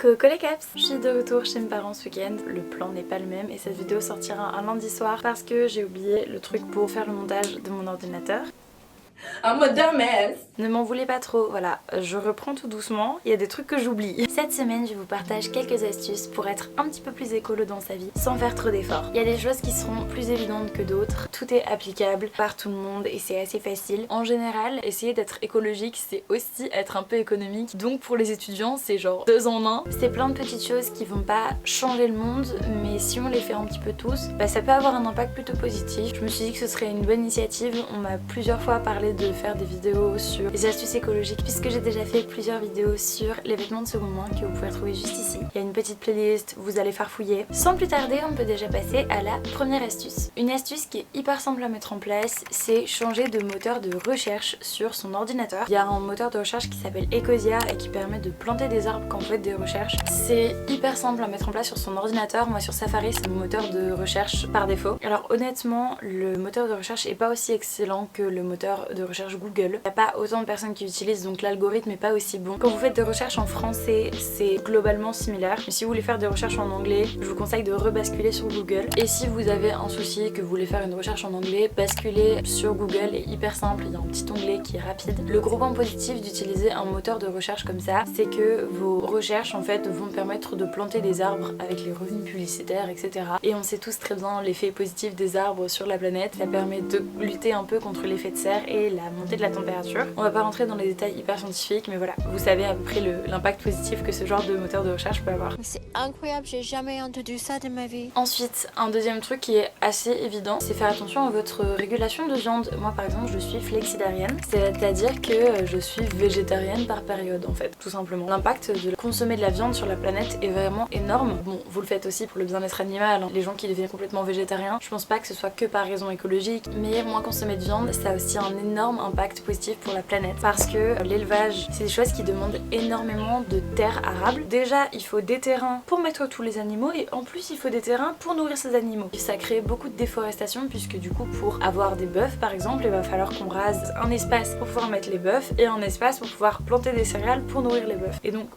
Coucou les caps, je suis de retour chez mes parents ce week-end. Le plan n'est pas le même et cette vidéo sortira un lundi soir parce que j'ai oublié le truc pour faire le montage de mon ordinateur. I'm a dumbass. Ne m'en voulez pas trop, voilà, je reprends tout doucement, il y a des trucs que j'oublie. Cette semaine, je vous partage quelques astuces pour être un petit peu plus écolo dans sa vie, sans faire trop d'efforts. Il y a des choses qui seront plus évidentes que d'autres, tout est applicable par tout le monde et c'est assez facile. En général, essayer d'être écologique, c'est aussi être un peu économique, donc pour les étudiants, c'est genre 2 en 1. C'est plein de petites choses qui vont pas changer le monde, mais si on les fait un petit peu tous, ça peut avoir un impact plutôt positif. Je me suis dit que ce serait une bonne initiative, on m'a plusieurs fois parlé de faire des vidéos sur les astuces écologiques puisque j'ai déjà fait plusieurs vidéos sur les vêtements de seconde main que vous pouvez retrouver juste ici. Il y a une petite playlist, vous allez farfouiller. Sans plus tarder, on peut déjà passer à la première astuce. Une astuce qui est hyper simple à mettre en place, c'est changer de moteur de recherche sur son ordinateur. Il y a un moteur de recherche qui s'appelle Ecosia et qui permet de planter des arbres quand vous faites des recherches. C'est hyper simple à mettre en place sur son ordinateur. Moi sur Safari, c'est mon moteur de recherche par défaut. Alors honnêtement, le moteur de recherche est pas aussi excellent que le moteur de recherche Google. Il n'y a pas autant de personnes qui utilisent, donc l'algorithme est pas aussi bon. Quand vous faites des recherches en français, c'est globalement similaire. Mais si vous voulez faire des recherches en anglais, je vous conseille de rebasculer sur Google. Et si vous avez un souci, que vous voulez faire une recherche en anglais, basculer sur Google est hyper simple. Il y a un petit onglet qui est rapide. Le gros point positif d'utiliser un moteur de recherche comme ça, c'est que vos recherches en fait vont permettre de planter des arbres avec les revenus publicitaires, etc. Et on sait tous très bien l'effet positif des arbres sur la planète. Ça permet de lutter un peu contre l'effet de serre et la montée de la température. On va pas rentrer dans les détails hyper scientifiques, mais voilà, vous savez à peu près l'impact positif que ce genre de moteur de recherche peut avoir. C'est incroyable, j'ai jamais entendu ça de ma vie. Ensuite, un deuxième truc qui est assez évident, c'est faire attention à votre régulation de viande. Moi par exemple, je suis flexitarienne, c'est-à-dire que je suis végétarienne par période en fait, tout simplement. L'impact de consommer de la viande sur la planète est vraiment énorme. Bon, vous le faites aussi pour le bien-être animal, hein. Les gens qui deviennent complètement végétariens, je pense pas que ce soit que par raison écologique, mais moins consommer de viande, ça a aussi un énorme impact positif pour la planète parce que l'élevage, c'est des choses qui demandent énormément de terres arables. Déjà, il faut des terrains pour mettre tous les animaux et en plus, il faut des terrains pour nourrir ces animaux. Ça crée beaucoup de déforestation puisque du coup, pour avoir des bœufs par exemple, il va falloir qu'on rase un espace pour pouvoir mettre les bœufs et un espace pour pouvoir planter des céréales pour nourrir les bœufs. Et donc,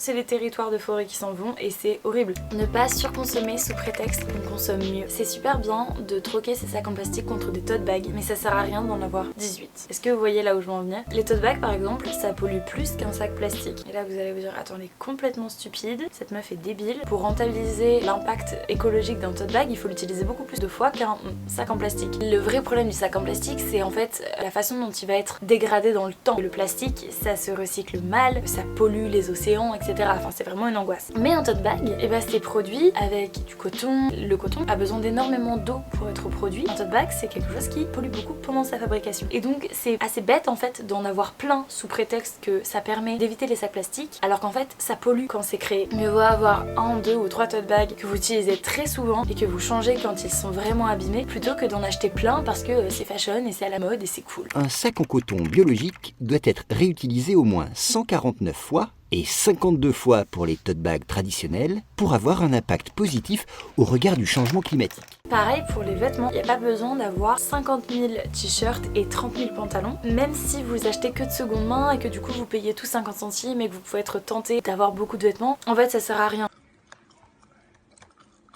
c'est les territoires de forêt qui s'en vont et c'est horrible. Ne pas surconsommer sous prétexte qu'on consomme mieux. C'est super bien de troquer ses sacs en plastique contre des tote bags, mais ça sert à rien d'en avoir 18. Est-ce que vous voyez là où je veux en venir? Les tote bags par exemple, ça pollue plus qu'un sac plastique. Et là vous allez vous dire, attends, elle est complètement stupide, cette meuf est débile. Pour rentabiliser l'impact écologique d'un tote bag, il faut l'utiliser beaucoup plus de fois qu'un sac en plastique. Le vrai problème du sac en plastique, c'est en fait la façon dont il va être dégradé dans le temps. Le plastique, ça se recycle mal, ça pollue les océans, etc. Enfin, c'est vraiment une angoisse. Mais un tote bag, et bah, c'est produit avec du coton. Le coton a besoin d'énormément d'eau pour être produit. Un tote bag, c'est quelque chose qui pollue beaucoup pendant sa fabrication. Et donc, c'est assez bête en fait d'en avoir plein sous prétexte que ça permet d'éviter les sacs plastiques, alors qu'en fait, ça pollue quand c'est créé. Mieux vaut avoir 1, 2 ou 3 tote bags que vous utilisez très souvent et que vous changez quand ils sont vraiment abîmés, plutôt que d'en acheter plein parce que c'est fashion et c'est à la mode et c'est cool. Un sac en coton biologique doit être réutilisé au moins 149 fois et 52 fois pour les tote bags traditionnels pour avoir un impact positif au regard du changement climatique. Pareil pour les vêtements, il n'y a pas besoin d'avoir 50 000 t-shirts et 30 000 pantalons, même si vous achetez que de seconde main et que du coup vous payez tout 50 centimes et que vous pouvez être tenté d'avoir beaucoup de vêtements, en fait ça sert à rien.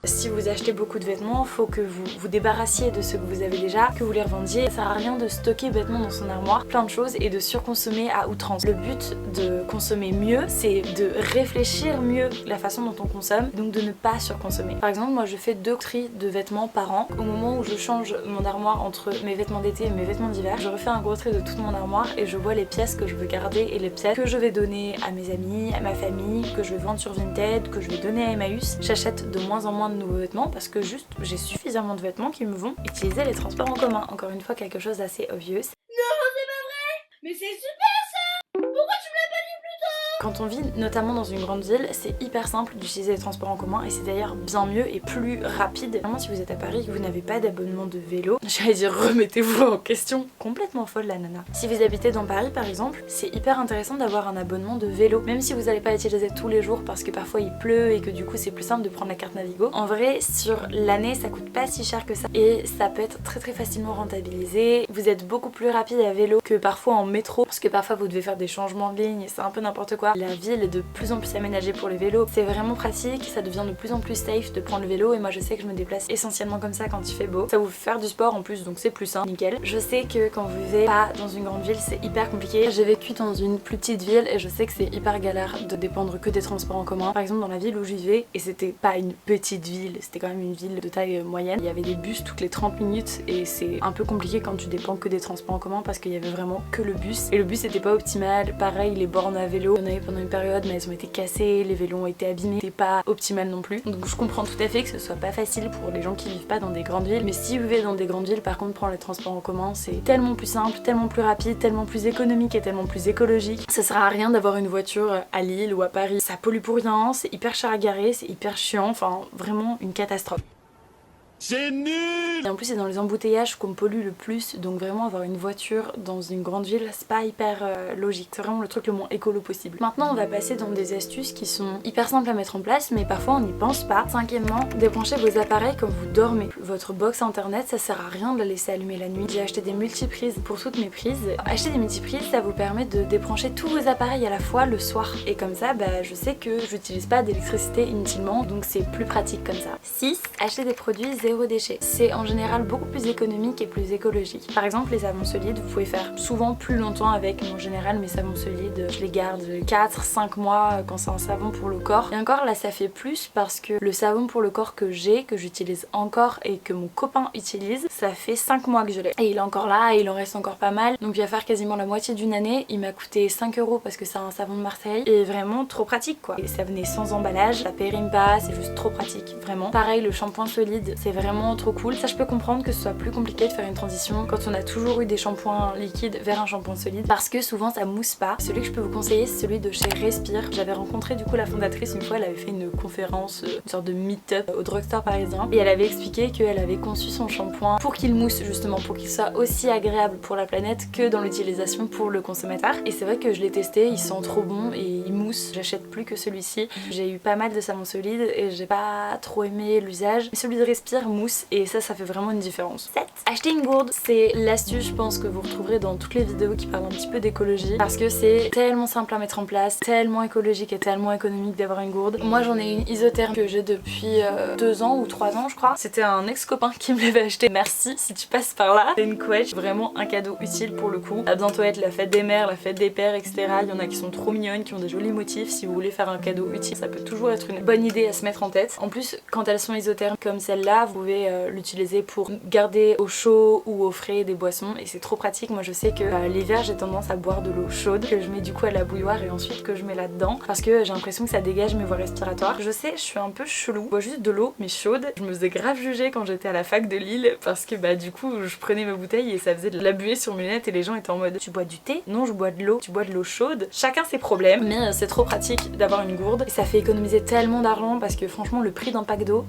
Si vous achetez beaucoup de vêtements, faut que vous vous débarrassiez de ceux que vous avez déjà, que vous les revendiez. Ça sert à rien de stocker vêtements dans son armoire, plein de choses, et de surconsommer à outrance. Le but de consommer mieux, c'est de réfléchir mieux la façon dont on consomme, donc de ne pas surconsommer. Par exemple, moi je fais 2 tris de vêtements par an. Au moment où je change mon armoire entre mes vêtements d'été et mes vêtements d'hiver, je refais un gros tri de toute mon armoire et je vois les pièces que je veux garder et les pièces que je vais donner à mes amis, à ma famille, que je vais vendre sur Vinted, que je vais donner à Emmaüs. J'achète de moins en moins de nouveaux vêtements parce que juste j'ai suffisamment de vêtements qui me vont utiliser les transports en commun. Encore une fois, quelque chose d'assez obvious. Non, c'est pas vrai. Mais c'est super ça. Pourquoi tu me l'as pas dit plus tôt? Quand on vit notamment dans une grande ville, c'est hyper simple d'utiliser les transports en commun et c'est d'ailleurs bien mieux et plus rapide. Vraiment, si vous êtes à Paris et que vous n'avez pas d'abonnement de vélo, j'allais dire remettez-vous en question. Complètement folle la nana. Si vous habitez dans Paris par exemple, c'est hyper intéressant d'avoir un abonnement de vélo. Même si vous n'allez pas l'utiliser tous les jours parce que parfois il pleut et que du coup c'est plus simple de prendre la carte Navigo. En vrai, sur l'année, ça coûte pas si cher que ça et ça peut être très facilement rentabilisé. Vous êtes beaucoup plus rapide à vélo que parfois en métro parce que parfois vous devez faire des changements de ligne et c'est un peu n'importe quoi. voit, la ville est de plus en plus aménagée pour les vélos. C'est vraiment pratique, ça devient de plus en plus safe de prendre le vélo et moi je sais que je me déplace essentiellement comme ça quand il fait beau. Ça vous fait faire du sport en plus donc c'est plus sain, nickel. Je sais que quand vous vivez pas dans une grande ville c'est hyper compliqué. J'ai vécu dans une plus petite ville et je sais que c'est hyper galère de dépendre que des transports en commun. Par exemple dans la ville où je vivais, et c'était pas une petite ville, c'était quand même une ville de taille moyenne, il y avait des bus toutes les 30 minutes et c'est un peu compliqué quand tu dépends que des transports en commun parce qu'il y avait vraiment que le bus et le bus était pas optimal. Pareil, les bornes à vélo, il y en avait pendant une période mais elles ont été cassées, les vélos ont été abîmés, c'était pas optimal non plus. Donc je comprends tout à fait que ce soit pas facile pour les gens qui vivent pas dans des grandes villes, mais si vous vivez dans des grandes villes, par contre prendre les transports en commun c'est tellement plus simple, tellement plus rapide, tellement plus économique et tellement plus écologique. Ça sert à rien d'avoir une voiture à Lille ou à Paris, ça pollue pour rien, c'est hyper cher à garer, c'est hyper chiant, enfin vraiment une catastrophe. C'est nul! Et en plus c'est dans les embouteillages qu'on pollue le plus, donc vraiment avoir une voiture dans une grande ville c'est pas hyper logique, c'est vraiment le truc le moins écolo possible. Maintenant on va passer dans des astuces qui sont hyper simples à mettre en place mais parfois on n'y pense pas. Cinquièmement, débranchez vos appareils quand vous dormez. Votre box internet ça sert à rien de la laisser allumer la nuit. J'ai acheté des multiprises pour toutes mes prises. Acheter des multiprises ça vous permet de débrancher tous vos appareils à la fois le soir et comme ça je sais que j'utilise pas d'électricité inutilement donc c'est plus pratique comme ça. 6. Acheter des produits zéro déchet. C'est en général beaucoup plus économique et plus écologique. Par exemple les savons solides, vous pouvez faire souvent plus longtemps avec, mais en général mes savons solides, je les garde 4-5 mois quand c'est un savon pour le corps. Et encore là ça fait plus parce que le savon pour le corps que j'utilise encore et que mon copain utilise, ça fait 5 mois que je l'ai. Et il est encore là et il en reste encore pas mal. Donc il va faire quasiment la moitié d'une année. Il m'a coûté 5 € parce que c'est un savon de Marseille et vraiment trop pratique quoi. Et ça venait sans emballage, ça périme pas, c'est juste trop pratique, vraiment. Pareil le shampoing solide, c'est vraiment trop cool. Ça je peux comprendre que ce soit plus compliqué de faire une transition quand on a toujours eu des shampoings liquides vers un shampoing solide parce que souvent ça mousse pas. Celui que je peux vous conseiller c'est celui de chez Respire. J'avais rencontré du coup la fondatrice une fois, elle avait fait une conférence, une sorte de meet-up au drugstore parisien et elle avait expliqué qu'elle avait conçu son shampoing pour qu'il mousse justement, pour qu'il soit aussi agréable pour la planète que dans l'utilisation pour le consommateur. Et c'est vrai que je l'ai testé, il sent trop bon et il mousse. J'achète plus que celui-ci. J'ai eu pas mal de savons solides et j'ai pas trop aimé l'usage. Mais celui de Respire mousse et ça fait vraiment une différence. 7. Acheter une gourde, c'est l'astuce je pense que vous retrouverez dans toutes les vidéos qui parlent un petit peu d'écologie parce que c'est tellement simple à mettre en place, tellement écologique et tellement économique d'avoir une gourde. Moi j'en ai une isotherme que j'ai depuis 2 ans ou 3 ans je crois. C'était un ex-copain qui me l'avait acheté. Merci si tu passes par là. C'est une couette, vraiment un cadeau utile pour le coup. À bientôt être la fête des mères, la fête des pères, etc. Il y en a qui sont trop mignonnes, qui ont des jolis motifs. Si vous voulez faire un cadeau utile, ça peut toujours être une bonne idée à se mettre en tête. En plus, quand elles sont isothermes comme celle-là, vous pouvez l'utiliser pour garder au chaud ou au frais des boissons et c'est trop pratique. Moi je sais que l'hiver j'ai tendance à boire de l'eau chaude que je mets du coup à la bouilloire et ensuite que je mets là-dedans parce que j'ai l'impression que ça dégage mes voies respiratoires. Je sais, je suis un peu chelou, je bois juste de l'eau mais chaude. Je me faisais grave juger quand j'étais à la fac de Lille parce que du coup je prenais ma bouteille et ça faisait de la buée sur mes lunettes et les gens étaient en mode tu bois du thé? Non, je bois de l'eau. Tu bois de l'eau chaude? Chacun ses problèmes mais c'est trop pratique d'avoir une gourde et ça fait économiser tellement d'argent parce que franchement le prix d'un pack d'eau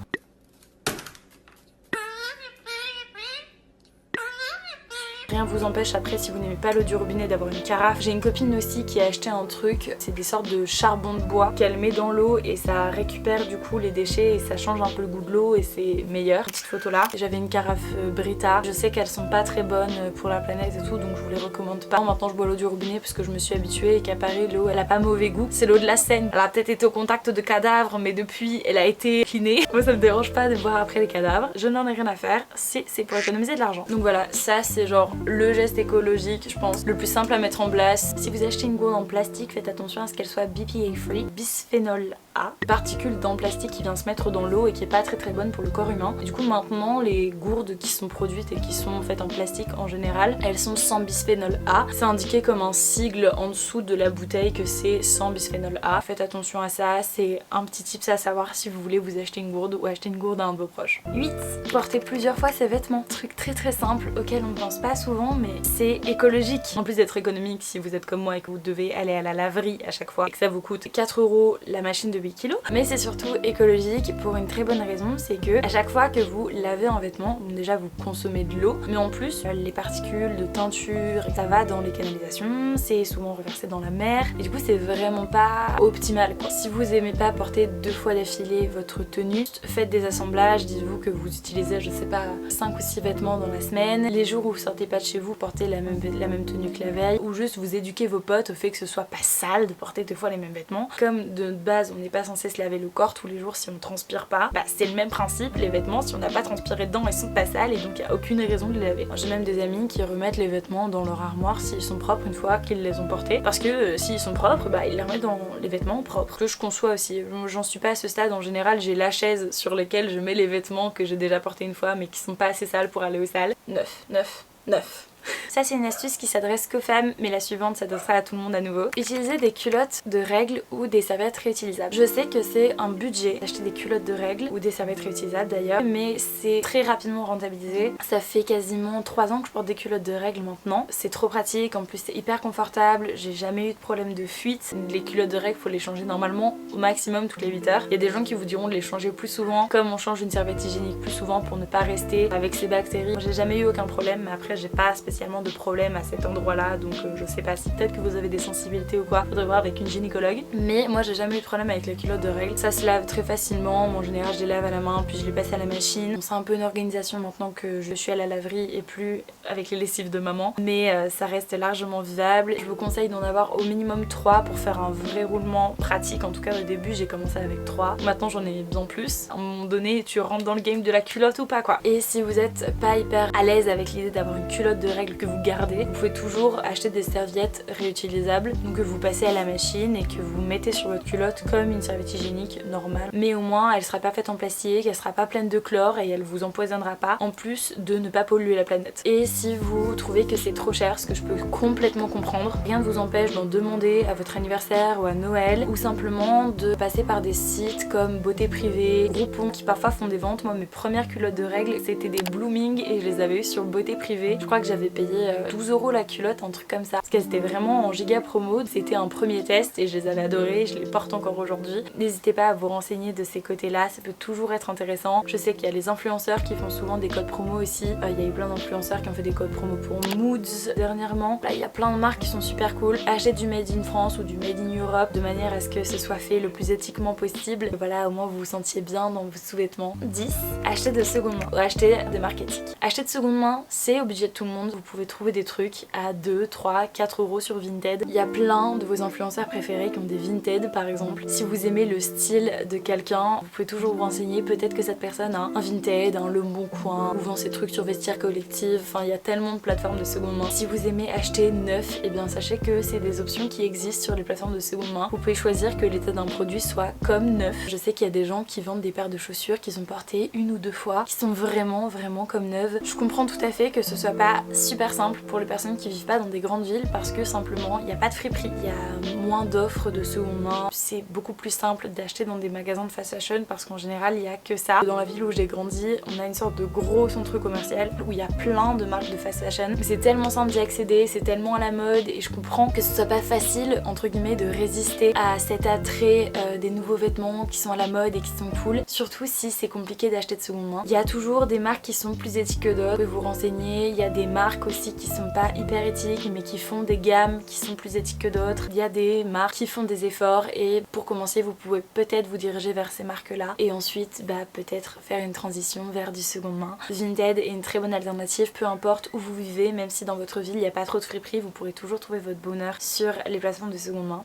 rien vous empêche après si vous n'aimez pas l'eau du robinet d'avoir une carafe. J'ai une copine aussi qui a acheté un truc, c'est des sortes de charbon de bois qu'elle met dans l'eau et ça récupère du coup les déchets et ça change un peu le goût de l'eau et c'est meilleur. Petite photo là. J'avais une carafe Brita, je sais qu'elles sont pas très bonnes pour la planète et tout donc je vous les recommande pas. Maintenant je bois l'eau du robinet parce que je me suis habituée et qu'à Paris l'eau elle a pas mauvais goût. C'est l'eau de la Seine. Elle a peut-être été au contact de cadavres mais depuis elle a été clinée. Moi ça me dérange pas de boire après les cadavres. Je n'en ai rien à faire, c'est pour économiser de l'argent. Donc voilà, ça c'est genre le geste écologique, je pense, le plus simple à mettre en place. Si vous achetez une gourde en plastique, faites attention à ce qu'elle soit BPA free, bisphénol A, particule dans le plastique qui vient se mettre dans l'eau et qui est pas très bonne pour le corps humain. Et du coup maintenant les gourdes qui sont produites et qui sont faites en plastique en général, elles sont sans bisphénol A. C'est indiqué comme un sigle en dessous de la bouteille que c'est sans bisphénol A. Faites attention à ça, c'est un petit tips à savoir si vous voulez vous acheter une gourde ou acheter une gourde à un de vos proches. 8. Porter plusieurs fois ses vêtements. Truc très simple auquel on ne pense pas souvent mais c'est écologique. En plus d'être économique si vous êtes comme moi et que vous devez aller à la laverie à chaque fois et que ça vous coûte 4 € la machine de 8 kg. Mais c'est surtout écologique pour une très bonne raison, c'est que à chaque fois que vous lavez un vêtement, déjà vous consommez de l'eau, mais en plus les particules de teinture, ça va dans les canalisations, c'est souvent reversé dans la mer et du coup c'est vraiment pas optimal quoi. Si vous aimez pas porter 2 fois d'affilée votre tenue, faites des assemblages, dites-vous que vous utilisez je sais pas 5 ou 6 vêtements dans la semaine. Les jours où vous sortez pas pas de chez vous, portez la même tenue que la veille, ou juste vous éduquez vos potes au fait que ce soit pas sale de porter deux fois les mêmes vêtements. Comme de base on n'est pas censé se laver le corps tous les jours si on transpire pas, bah c'est le même principe, les vêtements si on n'a pas transpiré dedans ils sont pas sales et donc il n'y a aucune raison de les laver. J'ai même des amis qui remettent les vêtements dans leur armoire s'ils sont propres une fois qu'ils les ont portés, parce que s'ils sont propres, bah ils les remettent dans les vêtements propres. Que je conçois aussi, j'en suis pas à ce stade, en général j'ai la chaise sur laquelle je mets les vêtements que j'ai déjà portés une fois mais qui sont pas assez sales pour aller aux salles. 9. Ça c'est une astuce qui s'adresse qu'aux femmes, mais la suivante s'adressera à tout le monde à nouveau. Utilisez des culottes de règles ou des serviettes réutilisables. Je sais que c'est un budget d'acheter des culottes de règles ou des serviettes réutilisables d'ailleurs, mais c'est très rapidement rentabilisé. Ça fait quasiment 3 ans que je porte des culottes de règles maintenant. C'est trop pratique, en plus c'est hyper confortable, j'ai jamais eu de problème de fuite. Les culottes de règles faut les changer normalement au maximum toutes les 8 heures. Il y a des gens qui vous diront de les changer plus souvent, comme on change une serviette hygiénique plus souvent pour ne pas rester avec ces bactéries. J'ai jamais eu aucun problème, mais après j'ai pas spécialement de problème à cet endroit là, donc je sais pas si peut-être que vous avez des sensibilités ou quoi, faudrait voir avec une gynécologue, mais moi j'ai jamais eu de problème avec la culotte de règles. Ça se lave très facilement, moi, en général je les lave à la main puis je les passe à la machine. Bon, c'est un peu une organisation maintenant que je suis à la laverie et plus avec les lessives de maman, mais ça reste largement vivable. Je vous conseille d'en avoir au minimum 3 pour faire un vrai roulement pratique. En tout cas au début j'ai commencé avec 3, maintenant j'en ai bien plus. À un moment donné tu rentres dans le game de la culotte ou pas quoi. Et si vous êtes pas hyper à l'aise avec l'idée d'avoir une culotte de règles que vous gardez, vous pouvez toujours acheter des serviettes réutilisables, donc que vous passez à la machine et que vous mettez sur votre culotte comme une serviette hygiénique normale, mais au moins elle sera pas faite en plastique, elle sera pas pleine de chlore et elle vous empoisonnera pas, en plus de ne pas polluer la planète. Et si vous trouvez que c'est trop cher, ce que je peux complètement comprendre, rien ne vous empêche d'en demander à votre anniversaire ou à Noël, ou simplement de passer par des sites comme Beauté Privée, Groupon, qui parfois font des ventes. Moi mes premières culottes de règles c'était des Blooming et je les avais eues sur Beauté Privée. Je crois que j'avais payé 12 € la culotte, un truc comme ça, parce qu'elles étaient vraiment en giga promo. C'était un premier test et je les avais adorées, je les porte encore aujourd'hui. N'hésitez pas à vous renseigner de ces côtés là, ça peut toujours être intéressant. Je sais qu'il y a les influenceurs qui font souvent des codes promo aussi, il y a eu plein d'influenceurs qui ont fait des codes promo pour Moods dernièrement. Là il y a plein de marques qui sont super cool. Achetez du made in France ou du made in Europe de manière à ce que ce soit fait le plus éthiquement possible. Voilà, au moins vous vous sentiez bien dans vos sous-vêtements. 10. Achetez de seconde main ou achetez de marque éthique. Acheter de seconde main c'est au budget de tout le monde, vous pouvez trouver des trucs à 2, 3, 4 € sur Vinted. Il y a plein de vos influenceurs préférés qui ont des Vinted par exemple. Si vous aimez le style de quelqu'un, vous pouvez toujours vous renseigner, peut-être que cette personne a un Vinted, un Le Bon Coin, ou vend ses trucs sur Vestiaire Collective, enfin il y a tellement de plateformes de seconde main. Si vous aimez acheter neuf, et bien sachez que c'est des options qui existent sur les plateformes de seconde main. Vous pouvez choisir que l'état d'un produit soit comme neuf. Je sais qu'il y a des gens qui vendent des paires de chaussures qui sont portées 1 ou 2 fois, qui sont vraiment comme neuves. Je comprends tout à fait que ce soit pas super simple pour les personnes qui vivent pas dans des grandes villes, parce que simplement il n'y a pas de friperie, il y a moins d'offres de seconde main, c'est beaucoup plus simple d'acheter dans des magasins de fast fashion parce qu'en général il y a que ça. Dans la ville où j'ai grandi, on a une sorte de gros centre commercial où il y a plein de marques de fast fashion, mais c'est tellement simple d'y accéder, c'est tellement à la mode, et je comprends que ce soit pas facile entre guillemets de résister à cet attrait des nouveaux vêtements qui sont à la mode et qui sont cool, surtout si c'est compliqué d'acheter de seconde main. Il y a toujours des marques qui sont plus éthiques que d'autres, vous pouvez vous renseigner. Il y a des marques aussi qui sont pas hyper éthiques mais qui font des gammes qui sont plus éthiques que d'autres. Il y a des marques qui font des efforts, et pour commencer vous pouvez peut-être vous diriger vers ces marques là et ensuite peut-être faire une transition vers du seconde main. Vinted est une très bonne alternative, peu importe où vous vivez, même si dans votre ville il n'y a pas trop de friperies, vous pourrez toujours trouver votre bonheur sur les plateformes de seconde main.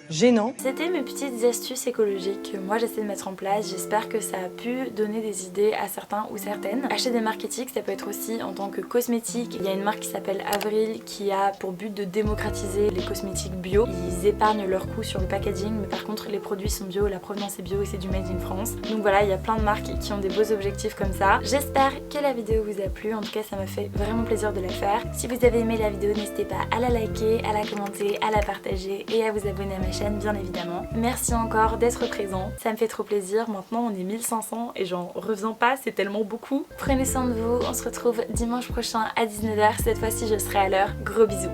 Gênant. C'était mes petites astuces écologiques que moi j'essaie de mettre en place. J'espère que ça a pu donner des idées à certains ou certaines. Acheter des marques éthiques, ça peut être aussi en tant que cosmétique. Il y a une marque qui s'appelle Avril qui a pour but de démocratiser les cosmétiques bio. Ils épargnent leur coût sur le packaging, mais par contre les produits sont bio, la provenance est bio et c'est du made in France. Donc voilà, il y a plein de marques qui ont des beaux objectifs comme ça. J'espère que la vidéo vous a plu, en tout cas ça m'a fait vraiment plaisir de la faire. Si vous avez aimé la vidéo, n'hésitez pas à la liker, à la commenter, à la partager et à vous abonner à ma chaîne bien évidemment. Merci encore d'être présent, ça me fait trop plaisir. Maintenant on est 1500 et j'en reviens pas, c'est tellement beaucoup. Prenez soin de vous, on se retrouve dimanche prochain à 19 h, cette fois-ci je serai à l'heure. Gros bisous.